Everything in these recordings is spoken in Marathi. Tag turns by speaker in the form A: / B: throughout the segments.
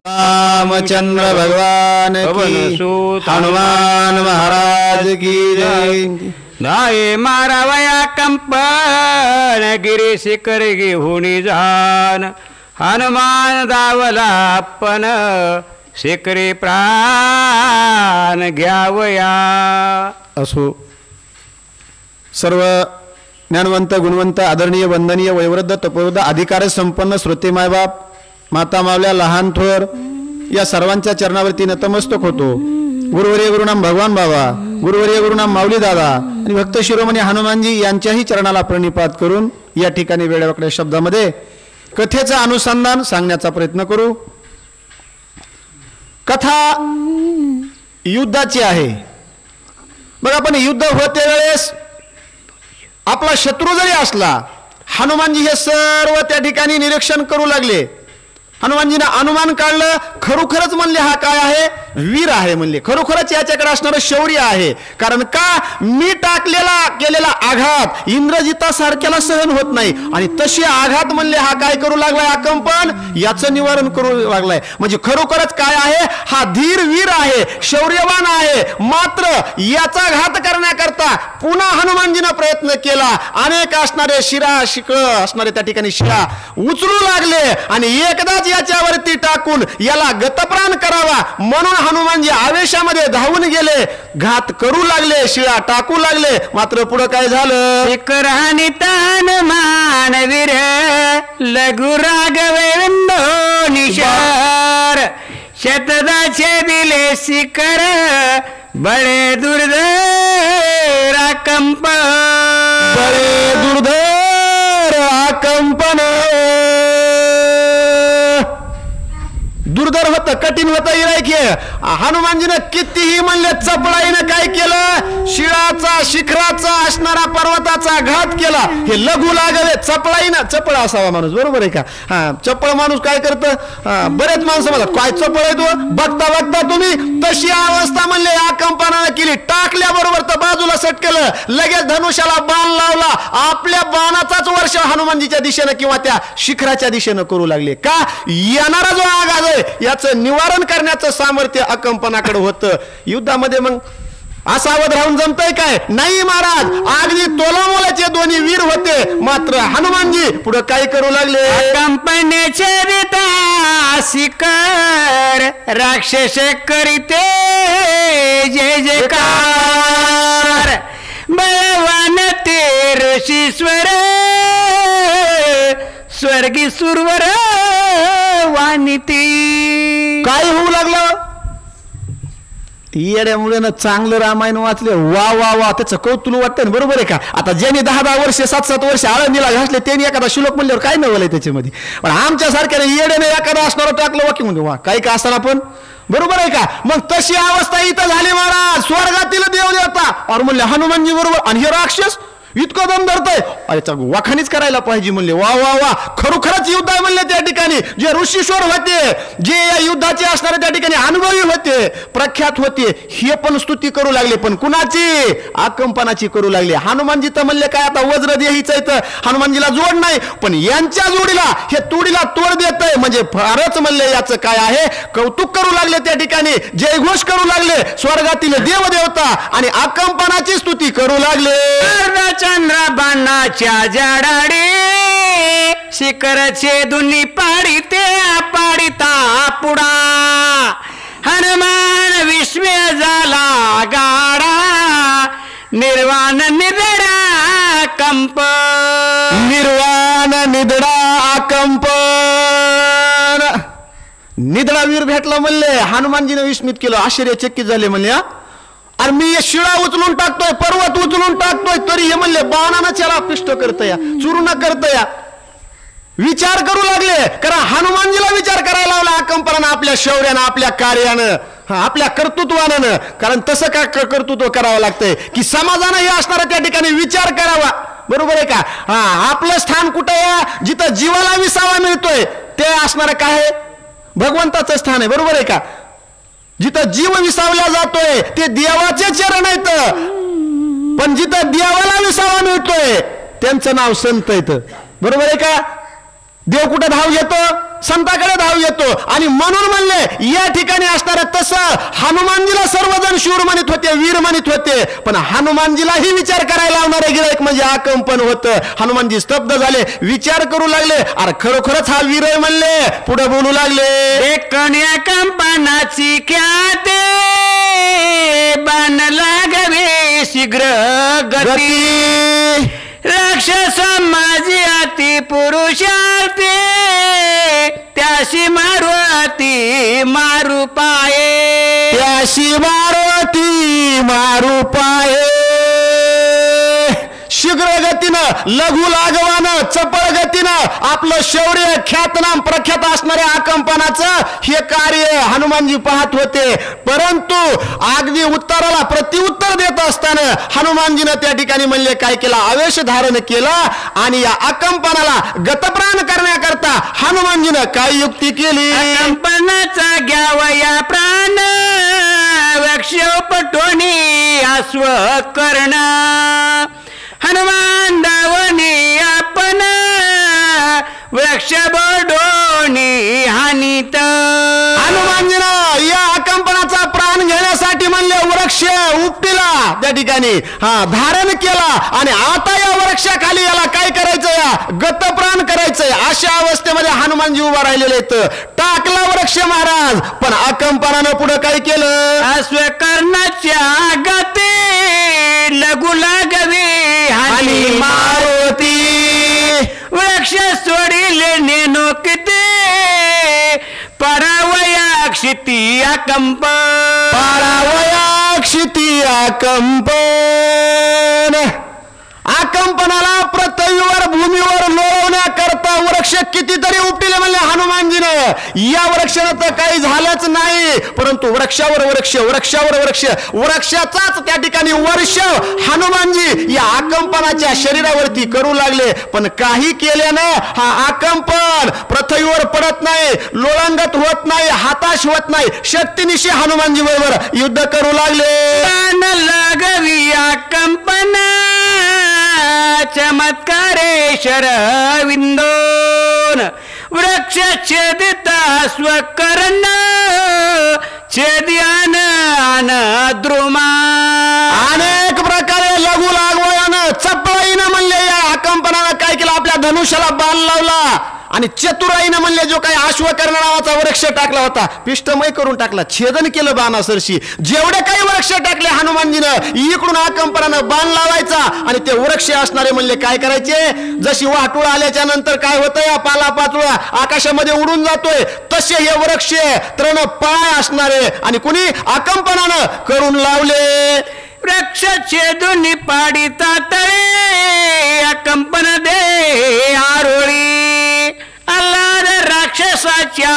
A: रामचंद्र भगवान की, हनुमान महाराज की जय।
B: धाये मारावया कंपन गिरी शिखर घेऊन जान, हनुमान दावला पण शिखरे प्राण घ्यावया।
A: असो सर्व ज्ञानवंत गुणवंत आदरणीय वंदनीय वयोवृद्ध तपोवृद्ध अधिकार संपन्न श्रोते मायबाप माता मावल्या लहान थोर या सर्वांच्या चरणावरती नतमस्तक होतो। गुरुवर्य गुरुनाम भगवान बाबा, गुरुवर्य गुरुनाम माऊली दादा आणि भक्त शिरोमणी हनुमानजी यांच्याही चरणाला प्रणिपात करून या ठिकाणी वेळेवाकड्या शब्दामध्ये कथेचं अनुसंधान सांगण्याचा प्रयत्न करू। कथा युद्धाची आहे। बघा आपण युद्ध होते वेळेस आपला शत्रू जरी असला, हनुमानजी हे सर्व त्या ठिकाणी निरीक्षण करू लागले। हनुमानजीने अनुमान काढलं, खरोखरच म्हणले हा काय आहे, वीर आहे म्हणले, खरोखरच याच्याकडे असणारं शौर्य आहे। कारण का, मी केलेला आघात इंद्रजितासारख्याला सहन होत नाही आणि तशी आघात म्हणले हा काय करू लागलाय, आकंपन याचं निवारण करू लागलाय। म्हणजे खरोखरच काय आहे, हा धीर वीर आहे, शौर्यवान आहे। मात्र याचा घात करण्याकरता पुन्हा हनुमानजीने प्रयत्न केला। अनेक असणारे शिरा शिकळ असणारे त्या ठिकाणी शिळा उचलू लागले आणि एकदाच याच्यावरती टाकून याला गतप्राण करावा म्हणून हनुमानजी आवेशामध्ये धावून गेले, घात करू लागले, शिळा टाकू लागले। मात्र पुढे काय झालं,
B: शिखरानी तान मानवीर लघु राघवेंदो निशार, शतदाचे दिले शिखर बळे दुर्धर आकंपन,
A: बळे दुर्धर आकंपन। दुर्धर होतं, कठीण होतं इरायके। हनुमानजीने कितीही म्हणले चपळाईने काय केलं, शिळाचा शिखराचा असणारा पर्वताचा घात केला। हे लघु लागले, चपळाईनं, चपळ असावा माणूस, बरोबर आहे का। चपळ माणूस काय करतं, बरेच माणसं म्हणतात काय चपळ आहे तो, बघता बघता तुम्ही तशी अवस्था म्हणले आकंपनाने केली। टाकल्याबरोबर तर बाजूला सटकलं, लगेच धनुष्याला बाण लावला, आपल्या बाणाचाच वर्ष हनुमानजीच्या दिशेनं किंवा त्या शिखराच्या दिशेनं करू लागले। का, येणारा जो आघात आहे याचं निवारण करण्याचं सामर्थ्य अकंपनाकडे होतं। युद्धामध्ये मग असावध राहून जमतंय काय, नाही महाराज, अगदी तोलामोलाचे दोन्ही वीर होते। मात्र हनुमानजी पुढे काय करू लागले,
B: कंपनीचे रिता शिखर राक्षस करीते जय जयकार, बळवान ते ऋषीश्वर स्वर्गी सुरवर वानिती।
A: काय होऊ लागलं, येड्यामुळे ना चांगलं रामायण वाचले, वा वा वा, त्याचं कौतुक वाटतं, बरोबर आहे का। आता ज्यांनी 10-10 वर्ष 7-7 वर्ष आळंदीला घासले त्यांनी एखादा श्लोक म्हणल्यावर काय नवलंय त्याच्यामध्ये, पण आमच्या सारख्याने येड्याने एखादा असणार टाकलं वाक्य म्हणजे वा काही का असताना पण, बरोबर आहे का। मग तशी अवस्था इथं झाली महाराज, स्वर्गातील देव देवता और म्हणले हनुमानजी बरोबर, आणि हे राक्षस इतकं दम धरतय, अरे वाखाणीच करायला पाहिजे म्हणले, वा वा वा, खरोखरच युद्ध आहे म्हणले। त्या ठिकाणी जे ऋषीश्वर होते, जे या युद्धाचे असणारे त्या ठिकाणी अनुभवी होते, प्रख्यात होते, हे पण स्तुती करू लागले, पण कुणाची, आकंपनाची करू लागले। हनुमानजी तर म्हणले काय आता वज्र द्यायचं तर हनुमानजीला जोड नाही, पण यांच्या जोडीला हे तुडीला तोड देत आहे, म्हणजे फारच म्हणले याचं काय आहे, कौतुक करू लागले। त्या ठिकाणी जयघोष करू लागले, स्वर्गातील देव देवता आणि आकंपनाची स्तुती करू लागले।
B: चंद्र बाणाच्या जडाडे शिखरचे दुनी पाडिते पाडिता पुडा, हनुमान विस्मय झाला गाडा, निर्वाण निदडा कंप,
A: निर्वाण निदडा कंपन। निदडा वीर भेटला म्हणले, हनुमानजीने विस्मित केलं, आश्चर्यचकित झाले म्हणले, आणि मी शिळा उचलून टाकतोय, पर्वत उचलून टाकतोय, तरी हे म्हणले बाणानं त्याला पिष्ट करतया, चूर्ण करतया। विचार करू लागले, कारण हनुमानजीला विचार करायला लावला आकंपनानं, आपल्या शौर्यानं, आपल्या कार्यानं, आपल्या कर्तृत्वानं। कारण तसं का कर्तृत्व करावं लागतंय की समाजानं हे असणारा त्या ठिकाणी विचार करावा, बरोबर आहे का। आपलं स्थान कुठं आहे, जिथं जीवाला विसावा मिळतोय ते असणारं काय, भगवंताचं स्थान आहे, बरोबर आहे का। जिथं जीव विसावला जातोय ते देवाचे चरण आहेत, पण जिथं देवाला विसावा मिळतोय त्यांचं नाव संत येतं, बरोबर आहे का। देव कुठं धाव घेतो, संताकडे धाव येतो. आणि म्हणून म्हणले या ठिकाणी असणार तसं हनुमानजीला सर्वजण शूर म्हणत होते, वीर म्हणत होते, पण हनुमानजीलाही विचार करायला लावणारे गिराईक म्हणजे आकंपन होतं. हनुमानजी स्तब्ध झाले, विचार करू लागले, अरे खरोखरच हा वीर आहे म्हणले. पुढे बोलू लागले,
B: कन्या कंपनाची ख्याते बाण लागवे शीघ्र गती. राक्षस माझी अति पुरुषार्थे त्याशी मारुती मारू पाये.
A: त्याशी मारुती मारू पाये. शीघ्र गतीनं, लघु लागवानं, चपळ गतीनं आपलं शौर्य ख्यातनाम प्रख्यात असणाऱ्या आकंपनाचं हे कार्य हनुमानजी पाहत होते. परंतु अगदी उत्तराला प्रत्युत्तर देत असताना हनुमानजीनं त्या ठिकाणी म्हणले काय केला, आवेश धारण केला आणि या आकंपनाला गतप्राण करण्याकरता हनुमानजीनं काय युक्ती केली.
B: आकंपनाचा घ्यावया प्राण वक्षोपटोनी अश्व कर्ण. हनुमान धावणी आपण वृक्ष बोडोनी हानीत.
A: हनुमानजीनं या आकंपनाचा प्राण घेण्यासाठी म्हणले वृक्ष उपटीला त्या ठिकाणी धारण केला आणि आता या वृक्षाखाली याला काय करायचं, या गतप्राण करायचंय. अशा अवस्थेमध्ये हनुमानजी उभा राहिलेले आहेत. टाकला वृक्ष महाराज, पण आकंपनानं पुढे काय केलं,
B: अश्वकर्णाच्या गते लघु लागवे
A: आणि मारुती.
B: वृक्ष सोडिले नेनो किती परावया क्षिती अकंप.
A: परावया क्षिती अकंपन. आकंपनाला पृथ्वीवर भूमीवर लोळवण्याकरता वृक्ष कितीतरी उपटिले म्हणले हनुमानजीनं. या वृक्षानं तर काही झालंच नाही, परंतु वृक्षावर वृक्ष, वृक्षावर वृक्ष, वृक्षाचाच त्या ठिकाणी वर्ष हनुमानजी या आकंपनाच्या शरीरावरती करू लागले. पण काही केल्यानं हा आकंपन पृथ्वीवर पडत नाही, लोळंगत होत नाही, हाताश होत नाही. शक्तीनिशी हनुमानजी बरोबर युद्ध करू लागले.
B: लागवी आकंपना चमत्कारेश्वर विंदोन. वृक्ष छेदिता स्वकर्ण छेद्यान द्रुमा.
A: अनेक प्रकारे लघु लागवयानं चपळाईनं म्हणले या आकंपनानं काय केलं, आपल्या धनुष्याला बाण लावला आणि चतुराईनं म्हणले जो काही अश्वकर्ण नावाचा वृक्ष टाकला होता पिष्टमय करून टाकला, छेदन केलं बाणासरशी. जेवढे काही वृक्ष टाकले हनुमानजीनं, इकडून आकंपनानं बाण लावायचा आणि ते वृक्ष असणारे म्हणले काय करायचे, जशी वाटूळ आल्याच्या नंतर काय होतं, या पाला पाचोळा आकाशामध्ये उडून जातोय, तसे हे वृक्ष तृण पाय असणारे आणि कुणी आकंपनानं करून लावले.
B: वृक्ष छेदून पाडिता तळे अकंपन दे आरोळी. आल्हाद राक्षसाच्या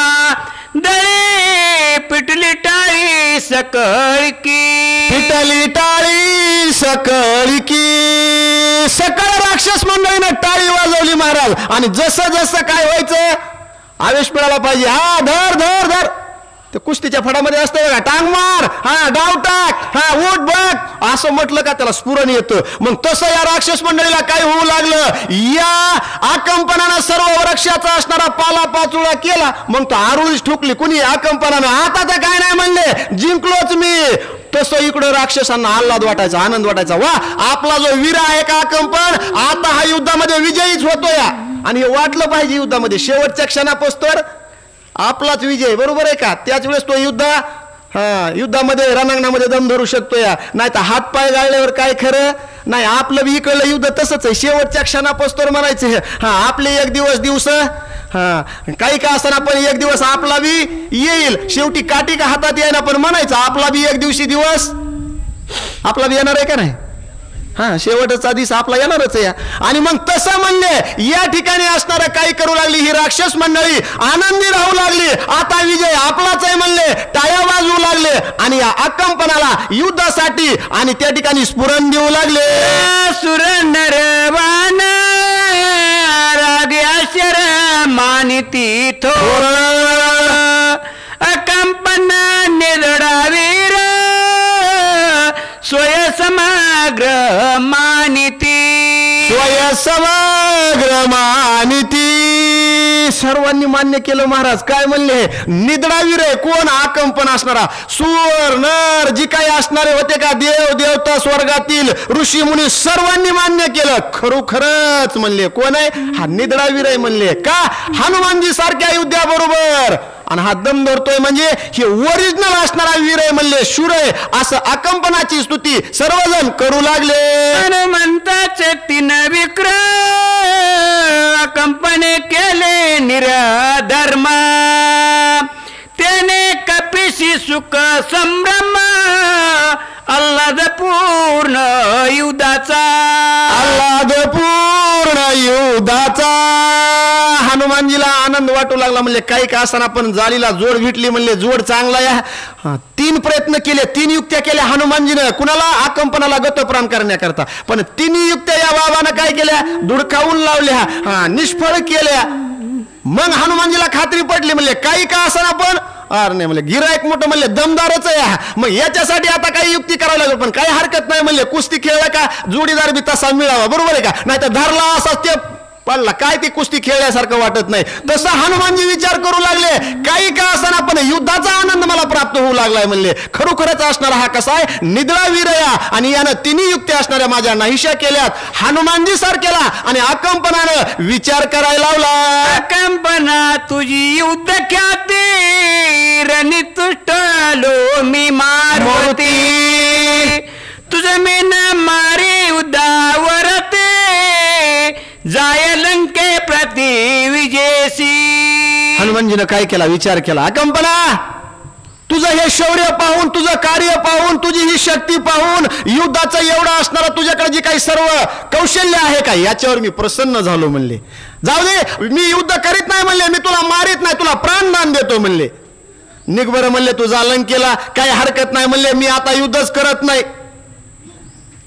B: दळे पिटली टाळी सकळकी.
A: पिटली टाळी सकळकी. सकळ राक्षस मंडळीनं टाळी वाजवली महाराज. आणि जसं जसं काय व्हायचं, आवेश मिळाला पाहिजे. हा धर धर धर, ते कुस्तीच्या फडामध्ये असतं बघा, टांग मार, हा डाव टाक, हा उठ बघ, असं म्हटलं का त्याला स्फुरण येतं. मग तसं या राक्षस मंडळीला काय होऊ लागलं, या आकंपनानं सर्व वृक्षाचा असणारा पाला पाचोळा केला. मग तो आरुळीच ठुकली कुणी, आकंपनानं. आता तर काय नाही म्हणले, जिंकलोच मी. तसं इकडं राक्षसांना आल्हाद वाटायचा, आनंद वाटायचा, वा आपला जो वीर आहे का आकंपन, आता हा युद्धामध्ये विजयीच होतो या. आणि हे वाटलं पाहिजे युद्धामध्ये, शेवटच्या क्षणापोस्तर आपलाच विजय, बरोबर आहे का. त्याच वेळेस तो युद्धामध्ये रणांगणामध्ये दम धरू शकतो या, नाही तर हात पाय गाळल्यावर काय खरं नाही. आपलं बी इकडलं युद्ध तसंच आहे, शेवटच्या क्षणापोस्तर म्हणायचं आपले एक दिवस काही का असताना पण एक दिवस आपला बी येईल. शेवटी काठी का हातात येईना, पण म्हणायचं आपला बी एक दिवस आपला बी येणार आहे का नाही. शेवटचा दिवस आपला येणारच आहे. आणि मग तसं म्हणले या ठिकाणी असणारं काही करू लागली ही राक्षस मंडळी, आनंदी राहू लागली. आता विजय आपलाच आहे म्हणले, टाळ्या वाजवू लागले आणि या आकंपनाला युद्धासाठी आणि त्या ठिकाणी स्फुरण देऊ लागले.
B: सुर नरवान राग्याशर मानिती थोर अकंपना निदडावीर स्वय समग्र मानिती.
A: स्वय समग्र मानिती. सर्वांनी मान्य केलं महाराज. काय म्हणले? निदडावीर आहे. कोण? आकंपन असणारा. सुर नर जी काही असणारे होते का, देव देवता स्वर्गातील ऋषी मुनी सर्वांनी मान्य केलं. खरोखरच म्हणले कोण आहे? हा निदडावीर आहे म्हणले. का? हनुमानजी सारख्या युद्धा बरोबर. आणि हा दम धरतोय म्हणजे हे ओरिजिनल असणारा वीर आहे म्हणले, शूर आहे. असं आकंपनाची स्तुती सर्वजण करू लागले.
B: हनुमंताचे 3 विक्रम कंपने केले निरधर्म, त्याने कपिशी सुख संभ्रम, आल्हाद पूर्ण युद्धाचा.
A: आल्हाद पूर्ण युद्धाचा. हनुमानजीला आनंद वाटू लागला. म्हणले काही का असताना पण जालीला जोड भेटली म्हणले, जोड चांगला या. 3 प्रयत्न केले, 3 युक्त्या केल्या हनुमानजीनं. कुणाला? आकंपनाला गतप्राण करण्याकरता. पण 3 युक्त्या या बाबानं काय केल्या? दुडकावून लावल्या, निष्फळ केल्या. मग हनुमानजीला खात्री पडली. म्हणले काही का असताना पण अरे नाही म्हणले, गिरायक मोठं म्हणले, दमदारच आहे. मग याच्यासाठी आता काही युक्ती करावी लागेल. पण काही हरकत नाही म्हणले, कुस्ती खेळला का जोडीदार बी तसा मिळावा. बरोबर आहे का? नाही तर धरला असा ते पडला, काय ते कुस्ती खेळल्यासारखं वाटत नाही. तसं हनुमानजी विचार करू लागले, काही का असताना पण युद्धाचा आनंद मला प्राप्त होऊ लागलाय म्हणले. खरोखरच असणारा हा कसा आहे? निद्रा वीरया. आणि यानं 3 युक्त्या असणाऱ्या माझ्या नाहीशा केल्यात. हनुमानजी सारखेला आणि आकंपनानं विचार करायला लावला.
B: आकंपना तुझी युद्ध ख्याती, रणितुष्टलो मी मारवती, तुझं मी न मारी उदावरते, जाय लंके प्रति विजेसी.
A: हनुमानजीनं काय केला? विचार केला. आकंपना, तुझं हे शौर्य पाहून, तुझं कार्य पाहून, तुझी ही शक्ती पाहून, युद्धाचं एवढं असणारं तुझ्याकडे जी काही सर्व कौशल्य आहे का, याच्यावर मी प्रसन्न झालो म्हणले. जाऊ दे, मी युद्ध करीत नाही म्हणले, मी तुला मारित नाही, तुला प्राणदान देतो म्हणले. निघ बरं म्हणले, तुझा लंकेला काही हरकत नाही म्हणले, मी आता युद्धच करत नाही.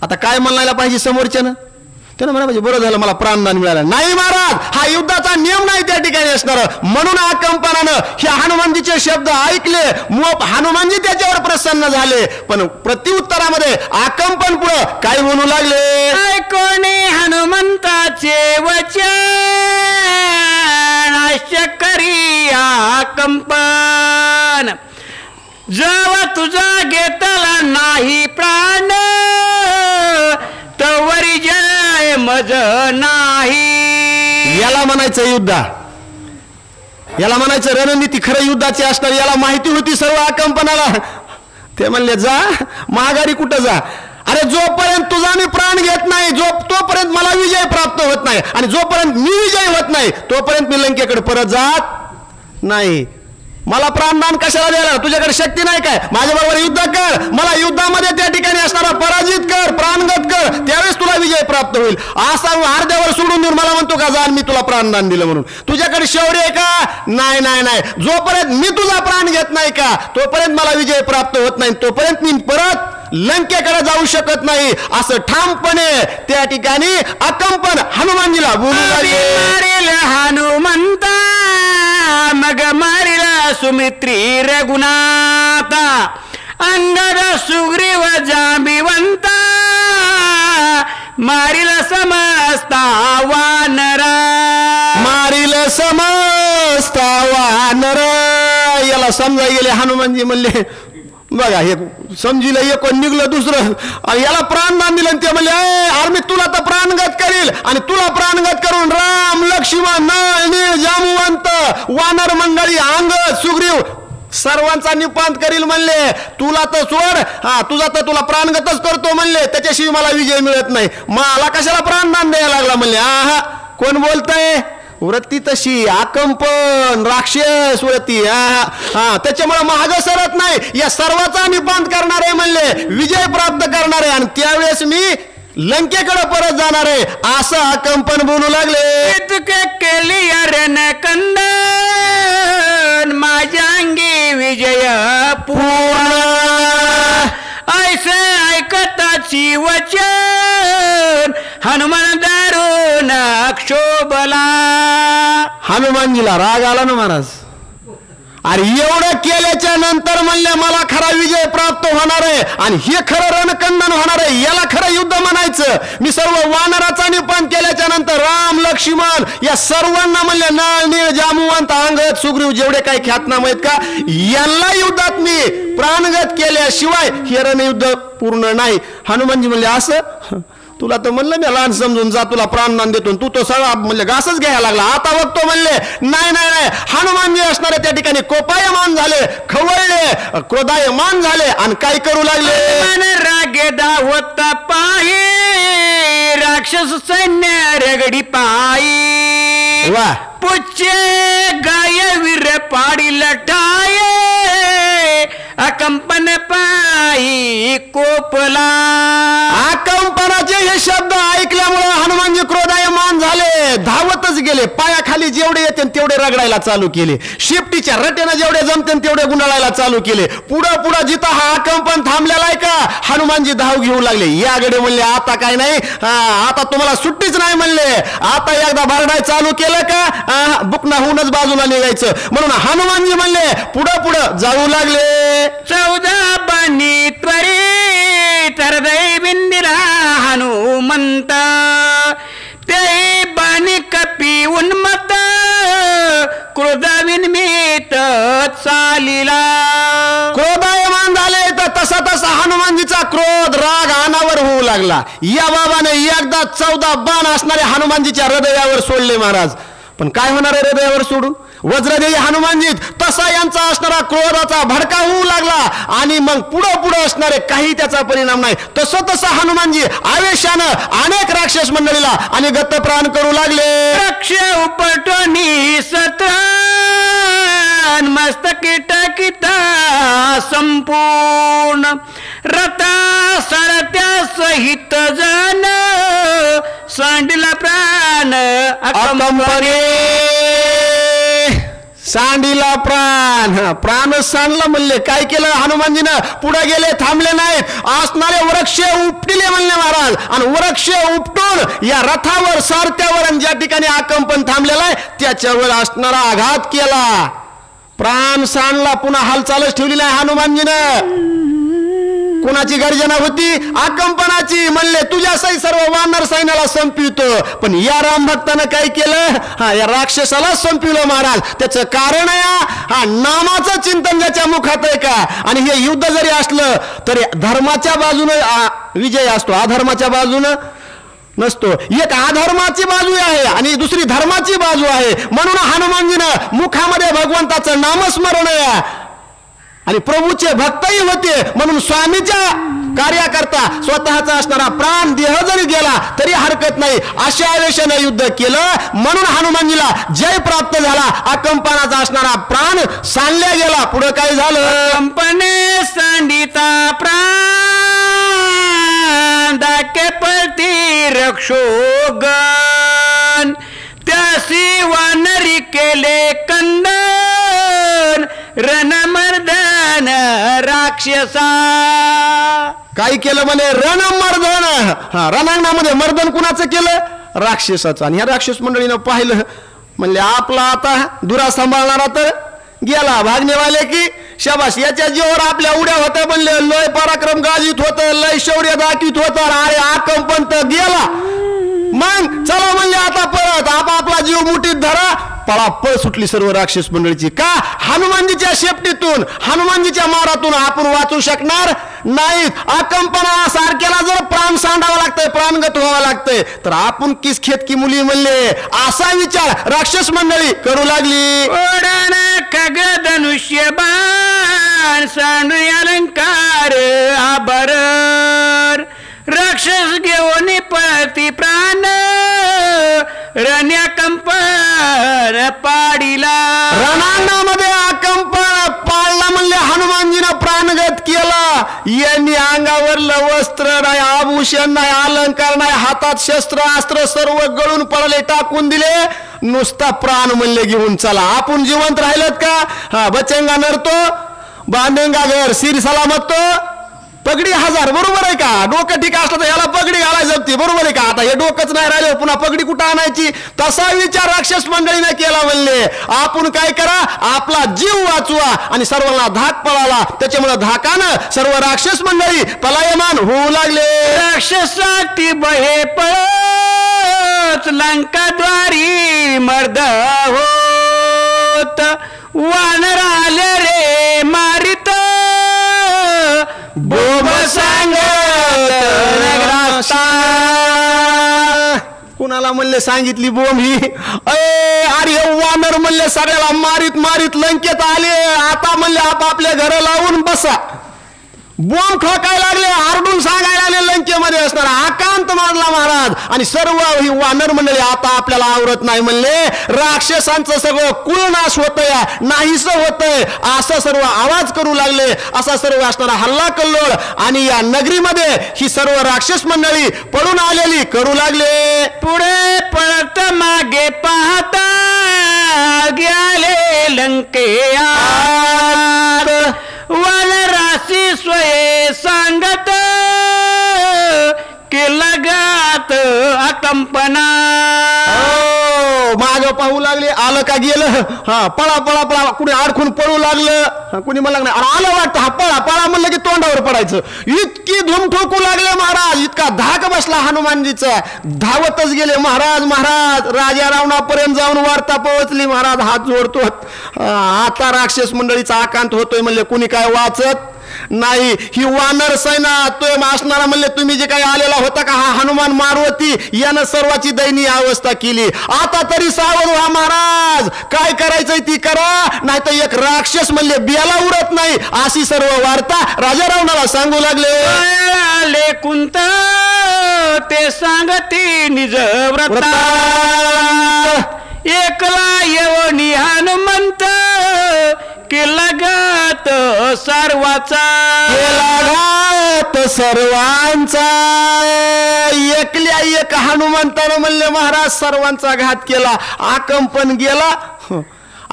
A: आता काय म्हणायला पाहिजे समोरच्यानं? त्यानं म्हणा पाहिजे बरं झालं मला प्राणदान मिळालं. नाही महाराज, हा युद्धाचा नियम नाही त्या ठिकाणी असणार. म्हणून आकंपनानं हे हनुमानजीचे शब्द ऐकले. हनुमानजी त्याच्यावर प्रसन्न झाले. पण प्रत्युत्तरामध्ये आकंपन पुढं काय म्हणू लागले?
B: ऐकोने हनुमंताचे वचन, आश्चर्य करी आकंपन, जेव्हा तुझा घेतला नाही प्राण, तवरी जय मज नाही.
A: याला म्हणायचं युद्ध, याला म्हणायचं रणनीती. खरं युद्धाची असणार. याला माहिती होती सर्व आकंपनाला. ते म्हणले जा माघारी. कुठं जा? अरे जोपर्यंत तुझा मी प्राण घेत नाही, तोपर्यंत मला विजय प्राप्त होत नाही. आणि जोपर्यंत मी विजय होत नाही तोपर्यंत मी लंकेकडे परत जात नाही. मला प्राणदान कशाला द्यायला? तुझ्याकडे शक्ती नाही काय? माझ्याबरोबर युद्ध कर, मला युद्धामध्ये त्या ठिकाणी असणारा पराजित कर, प्राणगत कर, त्यावेळेस तुला विजय प्राप्त होईल. असा अर्ध्यावर सोडून देऊन मला म्हणतो का जा मी तुला प्राणदान दिलं म्हणून? तुझ्याकडे शौर्य आहे का? नाही नाही नाही. जोपर्यंत मी तुझा प्राण घेत नाही का तोपर्यंत मला विजय प्राप्त होत नाही, तोपर्यंत मी परत लंकेकडे जाऊ शकत नाही. असं ठामपणे त्या ठिकाणी आकंपन हनुमानजीला बोलू लागले.
B: हनुमंता मग मारिला सुमित्री रघुनाथा, अंगद सुग्रीव जांबिवंता, मारिला समस्ता वानरा.
A: मारिल समस्ता वानर. याला समजा गेले. हनुमानजी म्हणले बघा हे समजीला एक निघलं दुसरं, याला प्राणदान दिलं. ते म्हणले अरे मी तुला तर प्राणगत करील, आणि तुला प्राणगत करून राम लक्ष्मण नळ नीळ जांबुवंत वानर मंडळी अंगद सुग्रीव सर्वांचा निपांत करील म्हणले. तुला तर सोड, तुझा तर तुला प्राणगतच करतो म्हणले, त्याच्याशिवाय मला विजय मिळत नाही. मला कशाला प्राणदान द्यायला लागला म्हणले. कोण बोलतय? वृत्ती तशी आकंपन राक्षस वृत्ती. त्याच्यामुळे महाग सरत नाही. या सर्वाचा निपांत करणार आहे म्हणले, विजय प्राप्त करणार आहे, आणि त्यावेळेस मी लंकेकडे परत जाणार आहे असं आकंपन बोलू लागले.
B: केली रण कंदन, माझ्या अंगी विजय पूर्ण, ऐसे ऐकताची वचन, हनुमान दारुण क्षोभला.
A: हनुमानजीला राग आला ना महाराज. अरे एवढं केल्याच्या नंतर म्हणले मला खरा विजय प्राप्त होणार आहे, आणि हे खरं रणकंदन होणार आहे, याला खरं युद्ध म्हणायचं. मी सर्व वानराचा निपण केल्याच्या नंतर राम लक्ष्मण या सर्वांना म्हणले, नळ नीळ जांबुवंत अंगद सुग्रीव जेवढे काही ख्यातनाम आहेत का, यांना युद्धात मी प्राणगत केल्याशिवाय हे रणयुद्ध पूर्ण नाही. हनुमानजी म्हणले, असं तुला तर म्हणलं मी लहान समजून जा, तुला प्राणदान देतो, तू तो सगळा म्हणले घासच घ्यायला लागला. आता बघतो म्हणले, नाही नाही नाही, हनुमानजी असणारे त्या ठिकाणी कोपायमान झाले, खवळले, क्रोधायमान झाले आणि काय करू लागले.
B: रागे दावता पायी राक्षस सैन्य रगडी पायी,
A: वा
B: पुच्छे गाय वीर पाडी लटाये, अकंपन पायी कोपला.
A: आकंपनाचे हे शब्द ऐकल्यामुळे हनुमानजी क्रोधायमान झाले, धावतच गेले, पायाखाली जेवढे येते तेवढे रगडायला चालू केले, शेपटीच्या रटेनं जेवढे जमते तेवढे गुंडाळायला चालू केले. पुढं पुढं जिथं हा आकंपन थांबलेला आहे का, हनुमानजी धाव घेऊ लागले. याकडे म्हणले, आता काय नाही, आता तुम्हाला सुट्टीच नाही म्हणले, आता एकदा भरडाय चालू केलं का बुकना होऊनच बाजूला निघायचं. म्हणून हनुमानजी म्हणले, पुढं पुढं जाऊ लागले.
B: 14 बाणी त्वरित हृदय बिंदिला हनुमंत, ते बाणी कपी उन्मत क्रोधाविन्मित चालिला.
A: क्रोधायमान झाले तर तसा तसा हनुमानजीचा क्रोध राग अनावर होऊ लागला. या बाबाने एकदा 14 बाण असणारे हनुमानजीच्या हृदयावर सोडले महाराज. पण काय होणार आहे हृदयावर सोडून, वज्रदेही हनुमानजीत तसा यांचा असणारा क्रोधाचा भडका होऊ लागला आणि मग पुढं पुढं असणारे काही त्याचा परिणाम नाही. तसं तसं हनुमानजी आवेशानं अनेक राक्षस मंडळीला आणि गत्तप्राण करू लागले.
B: रक्ष उपटोनी सतन मस्तकी टाकिता संपूर्ण, रथा सरत्या सहित जन सांडिला प्राण
A: अकंपने. सांडीला प्राण सांडला म्हणले. काय केलं हनुमानजीनं, पुढे गेले, थांबले नाहीत, असणारे वृक्ष उपटिले म्हणले महाराज, आणि वृक्ष उपटून या रथावर सारथ्यावर आणि ज्या ठिकाणी आकंपन थांबलेला आहे त्याच्यावर असणारा आघात केला. प्राण सांडला, पुन्हा हालचालच ठेवली नाही हनुमानजीनं. कोणाची गर्जना होती, आकंपनाची. म्हणले, तुझ्यासही सर्व वानर सैन्याला संपवितो. पण या राम भक्तानं काय केलं, या राक्षसाला संपविलं महाराज. त्याचं कारण आहे नामाचं चिंतन ज्याच्या मुखात आहे का. आणि हे युद्ध जरी असलं तरी धर्माच्या बाजूनं विजय असतो, अधर्माच्या बाजूनं नसतो. एक अधर्माची बाजू आहे आणि दुसरी धर्माची बाजू आहे. म्हणून हनुमानजीनं मुखामध्ये भगवंताचं नामस्मरण आहे आणि प्रभूचे भक्तही होते. म्हणून स्वामीच्या कार्याकरता स्वतःचा असणारा प्राण देह जरी गेला तरी हरकत नाही, अशा आवेशाने युद्ध केलं. म्हणून हनुमानजीला जय प्राप्त झाला. आकंपनाचा असणारा प्राण सांडल्या गेला. पुढे काय झालं,
B: कंपने सांडिता प्राण दाके पळती रक्षोगण, त्यासी वानरी केले कंदन रणमर्दन राक्षसा.
A: काय केलं म्हणे, रणमर्दन. रणांगणामध्ये मर्दन कुणाचं केलं, राक्षसाचं. आणि ह्या राक्षस मंडळीनं पाहिलं, म्हणले आपला आता दुरा सांभाळणारा तर गेला, भागनेवाले की शाबास. याच्या जीवावर आपल्या उड्या होत्या, म्हणले लय पराक्रम गाजीत होतं, लय शौर्य दाखवित होतं, अरे आकंपन तर गेला. मग चला म्हणले आता परत आपला जीव मुठीत धरा. पळापळ सुटली सर्व राक्षस मंडळीची. का, हनुमानजीच्या शेपटीतून, हनुमानजीच्या मारातून आपण वाचू शकणार नाहीत. आकंपना सारख्याला जर प्राण सांडावा लागतंय, प्राणगत व्हावं लागतंय, तर आपण किस खेतकी मुली म्हणले, असा विचार राक्षस मंडळी करू लागली.
B: ओढण खग धनुष्य बाण सांडू अलंकार आबर, राक्षस घेऊन पळती प्राण रण्या कंपन पाडीला.
A: रणांगणामध्ये आकंपन पाळला म्हणले हनुमानजीनं प्राणगत केला. यांनी अंगावरलं वस्त्र नाही, आभूषण नाही, अलंकार नाही, हातात शस्त्र अस्त्र सर्व गळून पडले, टाकून दिले. नुसता प्राण म्हणले घेऊन चला. आपण जिवंत राहिलत का, हा बचेंगा नरतो, बांधेंगा घर, सिर सलामत तो, पगडी 1000. बरोबर आहे का, डोकं ठीक असलं तर याला पगडी घालायचं, वरती, बरोबर आहे का? आता हे डोकंच नाही राहिलं, पुन्हा पगडी कुठं आणायची? तसा विचार राक्षस मंडळीने केला. म्हणले आपण काय करा, आपला जीव वाचवा, आणि सर्वांना धाक पळाला. त्याच्यामुळे धाकानं सर्व राक्षस मंडळी पलायमान होऊ लागले.
B: राक्षसाती बहे पळत लंकाद्वारी मर्द होत, वानर आले रे मारित बोब सांगत नगरास्ता.
A: कुणाला म्हणले सांगितली बोंब ही? अरे हे वानर म्हणले सगळ्याला मारीत मारीत लंकेत आले. आता म्हणले आपापल्या घर लावून बसा. बोंब ठोकायला लागले, आरडून सांगायला लागले लंकेमध्ये असणारा आकांत मारला महाराज. आणि सर्व ही वानर मंडळी आता आपल्याला आवरत नाही म्हणले. राक्षसांचं सगळं कुळनाश होतंय, नाहीस होतंय, असं सर्व आवाज करू लागले. असा सर्व असणारा हल्ला कल्लोळ. आणि या नगरीमध्ये ही सर्व राक्षस मंडळी पळून आलेली करू लागले.
B: पुढे पळत मागे पाहता गेले लंकेया, वानरासी स्वये सांगत की लगात अकंपना.
A: माग पाहू लागले, आलं का गेलं, हा पळा पळा पळा. कुणी अडकून पळू लागलं, कुणी मला नाही आलं वाटतं, हा पळा पळा म्हणलं की तोंडावर पडायचं. इतकी धूम ठोकू लागले महाराज, इतका धाक बसला हनुमानजीचा. धावतच गेले महाराज. महाराज राजा रावणापर्यंत जाऊन वार्ता पोहोचली. महाराज हात जोडतो, आता राक्षस मंडळीचा आकांत होतोय म्हणले. कुणी काय वाचत नाही. ही वानर सेना तो असणारा म्हणले, तुम्ही जे काही आलेला होता का हा हनुमान मारुती, यानं सर्वाची दयनीय अवस्था केली. आता तरी सावध व्हा महाराज, काय करायचंय ती करा, नाही तर एक राक्षस म्हणले बियाला उरत नाही. अशी सर्व वार्ता राजा रावणाला सांगू लागले.
B: कुंत ते सांगती निज व्रता, एकला येवणी हनुमंत की लगात सर्वाचा.
A: लगात सर्वांचा, एकल्या एक हनुमंतानं म्हणले महाराज सर्वांचा घात केला, आकंपन गेला.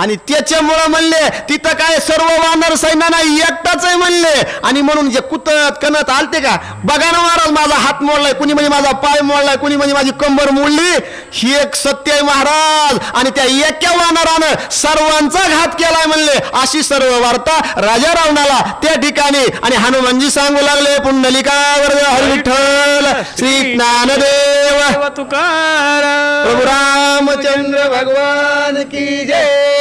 A: आणि त्याच्यामुळं म्हणले तिथं काय सर्व वानर सैन्याना एकटाच आहे म्हणले. आणि म्हणून जे कुतत कणत आलते का, बघा ना महाराज माझा हात मोडलाय, कुणी म्हणजे माझा पाय मोडलाय, कुणी म्हणजे माझी कंबर मोडली. ही एक सत्य आहे महाराज. आणि त्या एका वानरानं सर्वांचा घात केलाय म्हणले. अशी सर्व वार्ता राजा रावणाला त्या ठिकाणी आणि हनुमानजी सांगू लागले. पुंडलिकावर हरी विठ्ठल श्री ज्ञानदेव
B: तुकार
A: प्रभू रामचंद्र भगवान की जय.